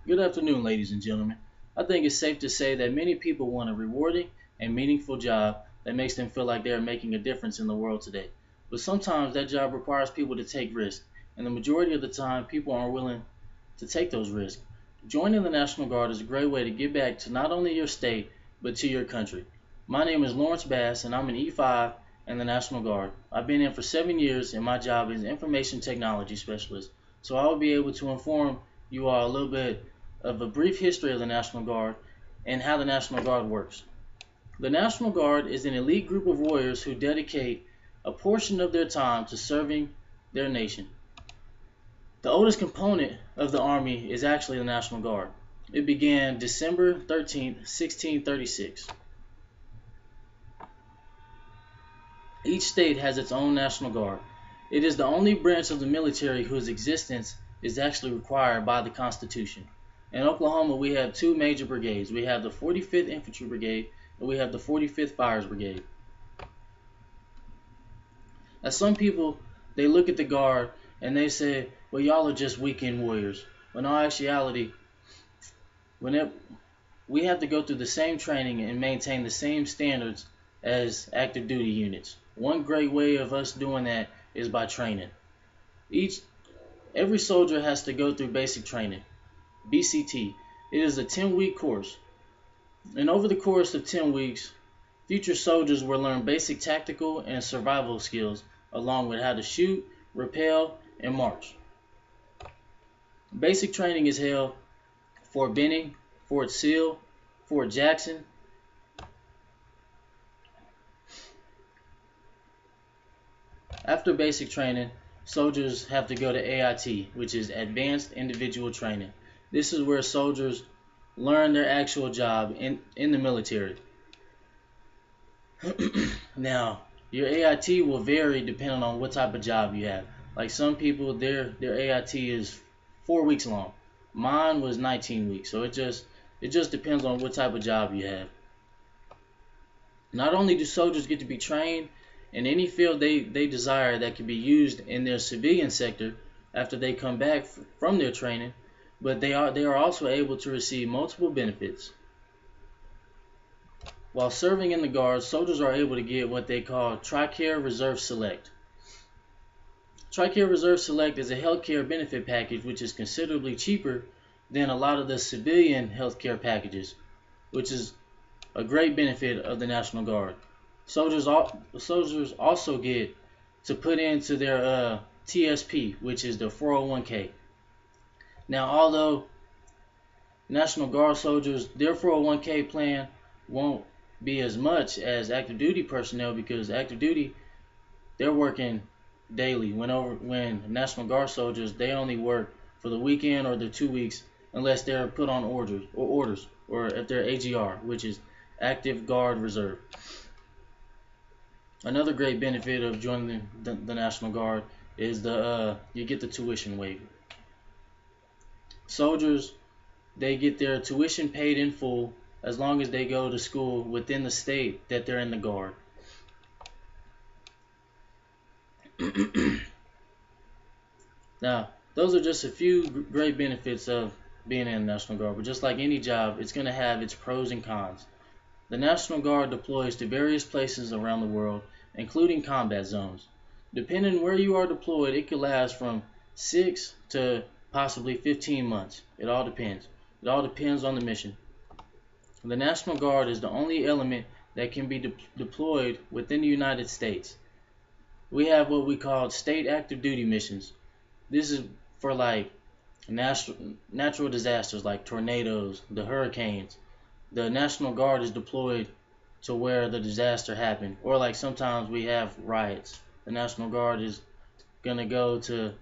Good afternoon, ladies and gentlemen. I think it's safe to say that many people want a rewarding and meaningful job that makes them feel like they are making a difference in the world today. But sometimes that job requires people to take risks, and the majority of the time, people aren't willing to take those risks. Joining the National Guard is a great way to give back to not only your state, but to your country. My name is Lawrence Bass, and I'm an E5 in the National Guard. I've been in for 7 years, and my job is Information Technology Specialist. So I will be able to inform you all a little bit of a brief history of the National Guard and how the National Guard works. The National Guard is an elite group of warriors who dedicate a portion of their time to serving their nation. The oldest component of the Army is actually the National Guard. It began December 13th, 1636. Each state has its own National Guard. It is the only branch of the military whose existence is actually required by the Constitution. In Oklahoma, we have two major brigades. We have the 45th Infantry Brigade and we have the 45th Fires Brigade. Now, some people, they look at the Guard and they say, well, y'all are just weekend warriors. When in all actuality, when we have to go through the same training and maintain the same standards as active duty units. One great way of us doing that is by training. Every soldier has to go through basic training, BCT. It is a 10-week course. And over the course of 10 weeks, future soldiers will learn basic tactical and survival skills along with how to shoot, rappel, and march. Basic training is held Fort Benning, Fort Sill, Fort Jackson. After basic training, soldiers have to go to AIT, which is Advanced Individual Training. This is where soldiers learn their actual job in the military. Now, your AIT will vary depending on what type of job you have. Like some people, their AIT is 4 weeks long. Mine was 19 weeks, so it just depends on what type of job you have. Not only do soldiers get to be trained in any field they desire that can be used in their civilian sector after they come back from their training, but they are also able to receive multiple benefits. While serving in the Guard, soldiers are able to get what they call TRICARE Reserve Select. TRICARE Reserve Select is a healthcare benefit package which is considerably cheaper than a lot of the civilian healthcare packages, which is a great benefit of the National Guard. Soldiers also get to put into their TSP, which is the 401k. Now, although National Guard soldiers, their 401k plan won't be as much as active duty personnel because active duty, they're working daily. When National Guard soldiers, they only work for the weekend or the 2 weeks unless they're put on orders or if they're AGR, which is Active Guard Reserve. Another great benefit of joining the National Guard is you get the tuition waiver. Soldiers, they get their tuition paid in full as long as they go to school within the state that they're in the Guard. Now, those are just a few great benefits of being in the National Guard, but just like any job, it's going to have its pros and cons. The National Guard deploys to various places around the world, including combat zones. Depending where you are deployed, it could last from 6 to possibly 15 months. It all depends. It all depends on the mission. The National Guard is the only element that can be deployed within the United States. We have what we call state active duty missions. This is for like natural disasters like tornadoes, the hurricanes. The National Guard is deployed to where the disaster happened, or like sometimes we have riots. The National Guard is gonna go to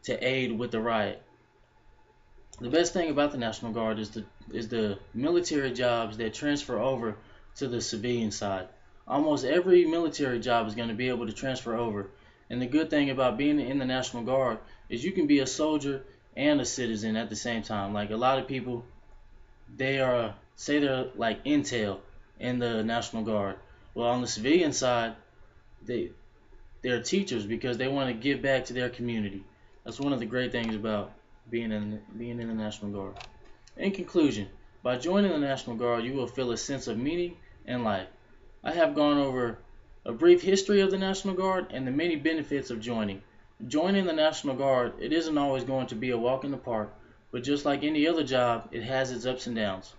aid with the riot. The best thing about the National Guard is the military jobs that transfer over to the civilian side. Almost every military job is going to be able to transfer over. And the good thing about being in the National Guard is you can be a soldier and a citizen at the same time. Like a lot of people, they're like intel in the National Guard. Well, on the civilian side, they're teachers because they want to give back to their community. That's one of the great things about being in the National Guard. In conclusion, by joining the National Guard, you will feel a sense of meaning in life. I have gone over a brief history of the National Guard and the many benefits of joining. Joining the National Guard, it isn't always going to be a walk in the park, but just like any other job, it has its ups and downs.